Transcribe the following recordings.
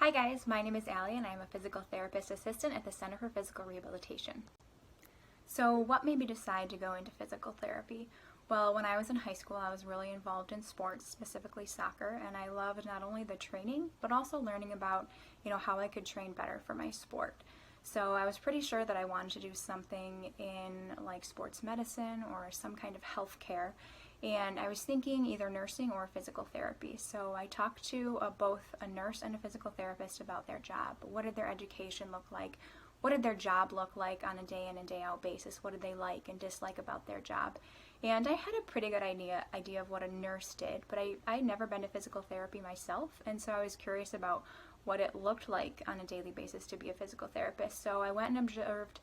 Hi guys, my name is Allie and I'm a physical therapist assistant at the Center for Physical Rehabilitation. So what made me decide to go into physical therapy? Well, when I was in high school, I was really involved in sports, specifically soccer, and I loved not only the training, but also learning about, how I could train better for my sport. So I was pretty sure that I wanted to do something in like sports medicine or some kind of health care. And I was thinking either nursing or physical therapy. So I talked to both a nurse and a physical therapist about their job. What did their education look like? What did their job look like on a day in and day out basis? What did they like and dislike about their job? And I had a pretty good idea of what a nurse did, but I'd never been to physical therapy myself, and so I was curious about what it looked like on a daily basis to be a physical therapist. So I went and observed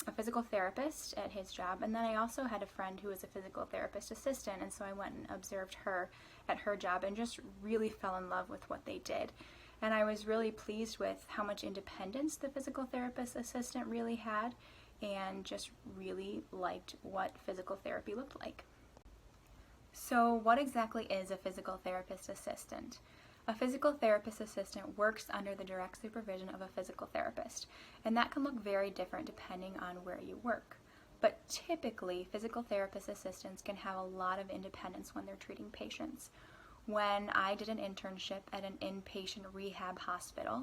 a physical therapist at his job, and then I also had a friend who was a physical therapist assistant, and so I went and observed her at her job and just really fell in love with what they did. And I was really pleased with how much independence the physical therapist assistant really had, and just really liked what physical therapy looked like. So what exactly is a physical therapist assistant? A physical therapist assistant works under the direct supervision of a physical therapist, and that can look very different depending on where you work. But typically, physical therapist assistants can have a lot of independence when they're treating patients. When I did an internship at an inpatient rehab hospital,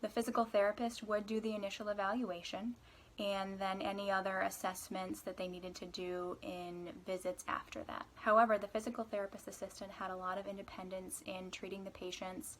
the physical therapist would do the initial evaluation and then any other assessments that they needed to do in visits after that. However, the physical therapist assistant had a lot of independence in treating the patients,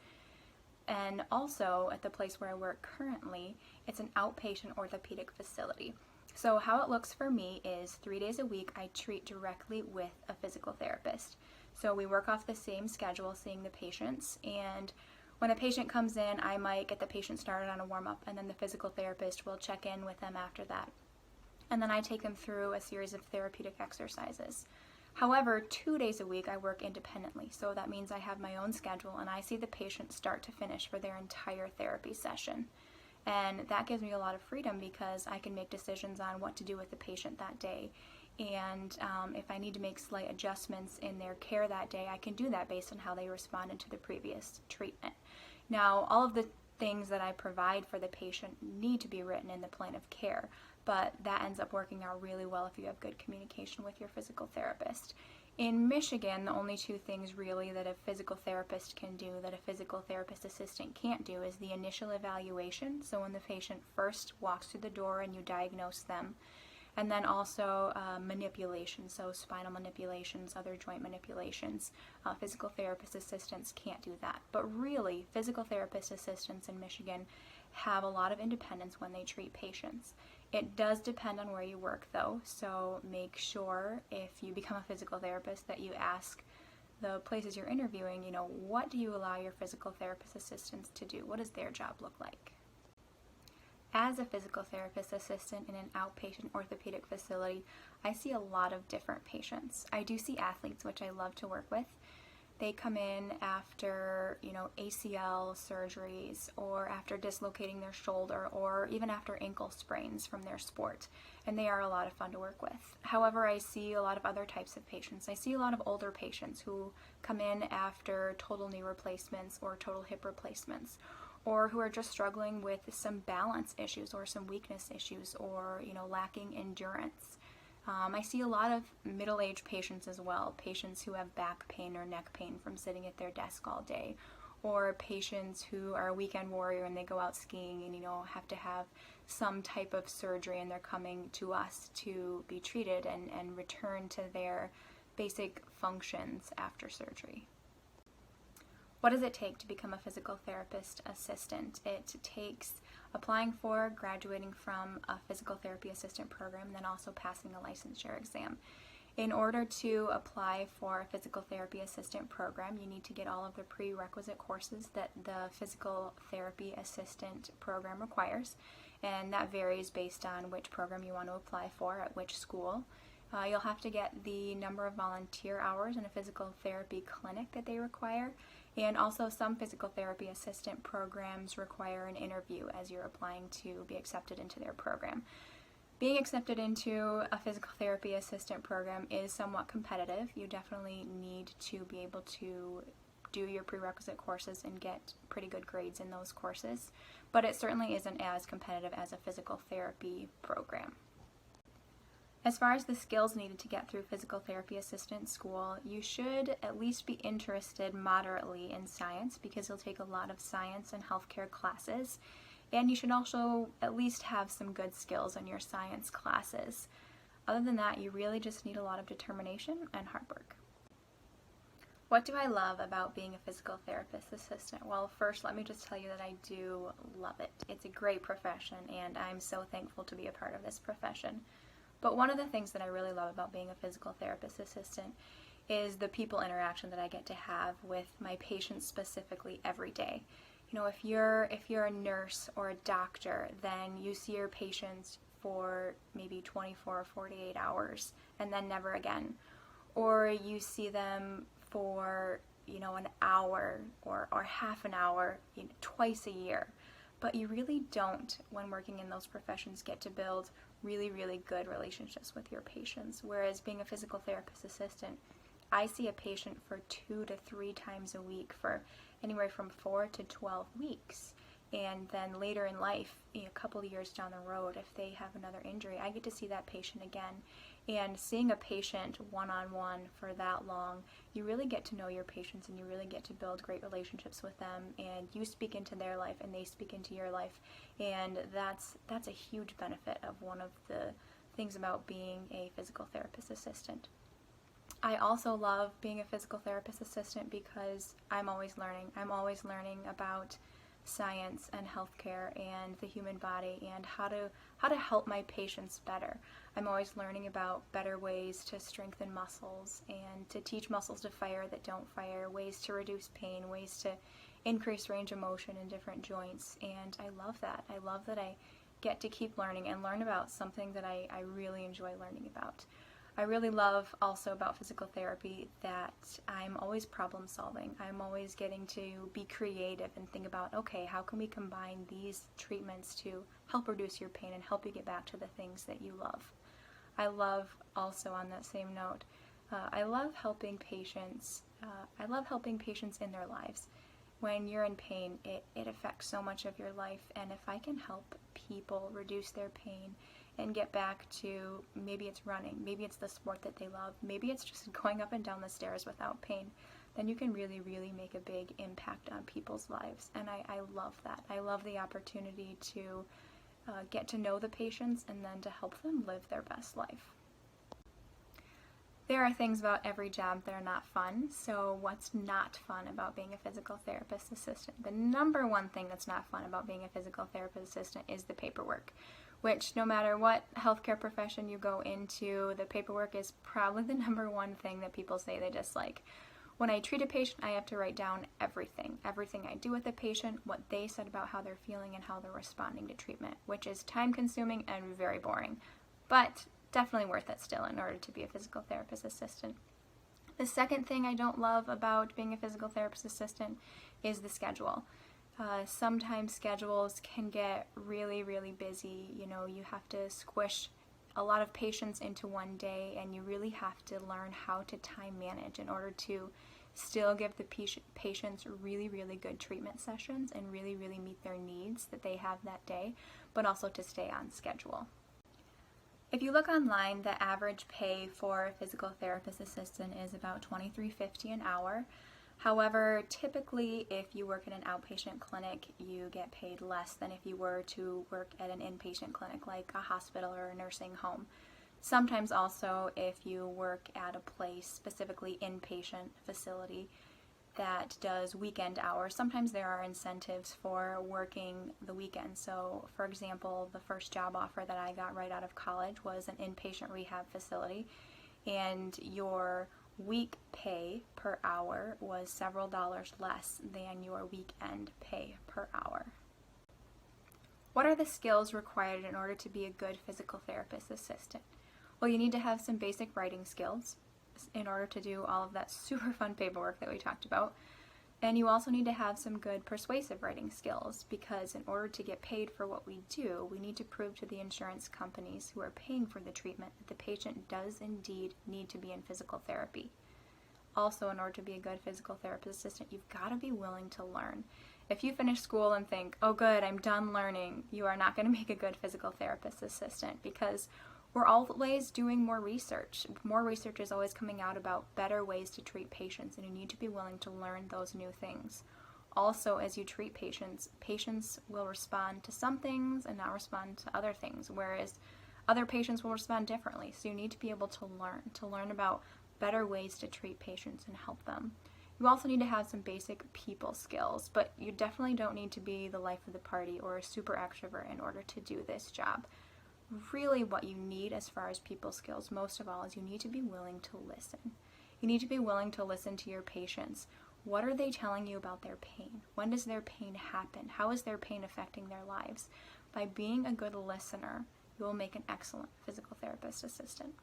and also at the place where I work currently, it's an outpatient orthopedic facility. So how it looks for me is 3 days a week I treat directly with a physical therapist. So we work off the same schedule, seeing the patients, and when a patient comes in, I might get the patient started on a warm-up, and then the physical therapist will check in with them after that. And then I take them through a series of therapeutic exercises. However, 2 days a week I work independently, so that means I have my own schedule and I see the patient start to finish for their entire therapy session. And that gives me a lot of freedom because I can make decisions on what to do with the patient that day. And if I need to make slight adjustments in their care that day, I can do that based on how they responded to the previous treatment. Now, all of the things that I provide for the patient need to be written in the plan of care, but that ends up working out really well if you have good communication with your physical therapist. In Michigan, the only two things really that a physical therapist can do that a physical therapist assistant can't do is the initial evaluation, so when the patient first walks through the door and you diagnose them, and then also manipulation, so spinal manipulations, other joint manipulations. Physical therapist assistants can't do that. But really, physical therapist assistants in Michigan have a lot of independence when they treat patients. It does depend on where you work though, so make sure if you become a physical therapist that you ask the places you're interviewing, what do you allow your physical therapist assistants to do? What does their job look like? As a physical therapist assistant in an outpatient orthopedic facility, I see a lot of different patients. I do see athletes, which I love to work with. They come in after, ACL surgeries or after dislocating their shoulder or even after ankle sprains from their sport, and they are a lot of fun to work with. However, I see a lot of other types of patients. I see a lot of older patients who come in after total knee replacements or total hip replacements, or who are just struggling with some balance issues or some weakness issues or, lacking endurance. I see a lot of middle-aged patients as well, patients who have back pain or neck pain from sitting at their desk all day, or patients who are a weekend warrior and they go out skiing and, have to have some type of surgery and they're coming to us to be treated and return to their basic functions after surgery. What does it take to become a physical therapist assistant? It takes applying for, graduating from a physical therapy assistant program, and then also passing a licensure exam. In order to apply for a physical therapy assistant program, you need to get all of the prerequisite courses that the physical therapy assistant program requires, and that varies based on which program you want to apply for at which school. You'll have to get the number of volunteer hours in a physical therapy clinic that they require, and also some physical therapy assistant programs require an interview as you're applying to be accepted into their program. Being accepted into a physical therapy assistant program is somewhat competitive. You definitely need to be able to do your prerequisite courses and get pretty good grades in those courses, but it certainly isn't as competitive as a physical therapy program. As far as the skills needed to get through physical therapy assistant school, you should at least be interested moderately in science, because you'll take a lot of science and healthcare classes, and you should also at least have some good skills in your science classes. Other than that, you really just need a lot of determination and hard work. What do I love about being a physical therapist assistant? Well, first, let me just tell you that I do love it. It's a great profession, and I'm so thankful to be a part of this profession. But one of the things that I really love about being a physical therapist assistant is the people interaction that I get to have with my patients specifically every day. You know, if you're a nurse or a doctor, then you see your patients for maybe 24 or 48 hours and then never again. Or you see them for, an hour or half an hour, twice a year. But you really don't, when working in those professions, get to build really, really good relationships with your patients. Whereas being a physical therapist assistant, I see a patient for 2 to 3 times a week for anywhere from 4 to 12 weeks. And then later in life, a couple of years down the road, if they have another injury, I get to see that patient again. And seeing a patient one-on-one for that long, you really get to know your patients, and you really get to build great relationships with them, and you speak into their life and they speak into your life. And that's a huge benefit of one of the things about being a physical therapist assistant. I also love being a physical therapist assistant because I'm always learning. I'm always learning about science and healthcare and the human body and how to help my patients better. I'm always learning about better ways to strengthen muscles and to teach muscles to fire that don't fire, ways to reduce pain, ways to increase range of motion in different joints, and I love that. I love that I get to keep learning and learn about something that I really enjoy learning about. I really love also about physical therapy that I'm always problem solving. I'm always getting to be creative and think about, okay, how can we combine these treatments to help reduce your pain and help you get back to the things that you love. I love also, on that same note, I love helping patients. I love helping patients in their lives. When you're in pain, it affects so much of your life, and if I can help people reduce their pain and get back to, maybe it's running, maybe it's the sport that they love, maybe it's just going up and down the stairs without pain, then you can really, really make a big impact on people's lives. And I love that. I love the opportunity to get to know the patients and then to help them live their best life. There are things about every job that are not fun, so what's not fun about being a physical therapist assistant? The number one thing that's not fun about being a physical therapist assistant is the paperwork, which no matter what healthcare profession you go into, the paperwork is probably the number one thing that people say they dislike. When I treat a patient, I have to write down everything I do with the patient, what they said about how they're feeling and how they're responding to treatment, which is time consuming and very boring, but definitely worth it still in order to be a physical therapist assistant. The second thing I don't love about being a physical therapist assistant is the schedule. Sometimes schedules can get really, really busy. You have to squish a lot of patients into one day, and you really have to learn how to time manage in order to still give the patients really, really good treatment sessions and really, really meet their needs that they have that day, but also to stay on schedule. If you look online, the average pay for a physical therapist assistant is about $23.50 an hour. However, typically if you work at an outpatient clinic, you get paid less than if you were to work at an inpatient clinic like a hospital or a nursing home. Sometimes also if you work at a place, specifically inpatient facility, that does weekend hours, sometimes there are incentives for working the weekend. So, for example, the first job offer that I got right out of college was an inpatient rehab facility, and your week pay per hour was several dollars less than your weekend pay per hour. What are the skills required in order to be a good physical therapist assistant? Well, you need to have some basic writing skills in order to do all of that super fun paperwork that we talked about. And you also need to have some good persuasive writing skills, because in order to get paid for what we do, we need to prove to the insurance companies who are paying for the treatment that the patient does indeed need to be in physical therapy. Also, in order to be a good physical therapist assistant, you've got to be willing to learn. If you finish school and think, oh good, I'm done learning, you are not going to make a good physical therapist assistant, because we're always doing more research. More research is always coming out about better ways to treat patients, and you need to be willing to learn those new things. Also, as you treat patients, patients will respond to some things and not respond to other things, whereas other patients will respond differently. So you need to be able to learn about better ways to treat patients and help them. You also need to have some basic people skills, but you definitely don't need to be the life of the party or a super extrovert in order to do this job. Really what you need as far as people skills, most of all, is you need to be willing to listen. You need to be willing to listen to your patients. What are they telling you about their pain? When does their pain happen? How is their pain affecting their lives? By being a good listener, you will make an excellent physical therapist assistant.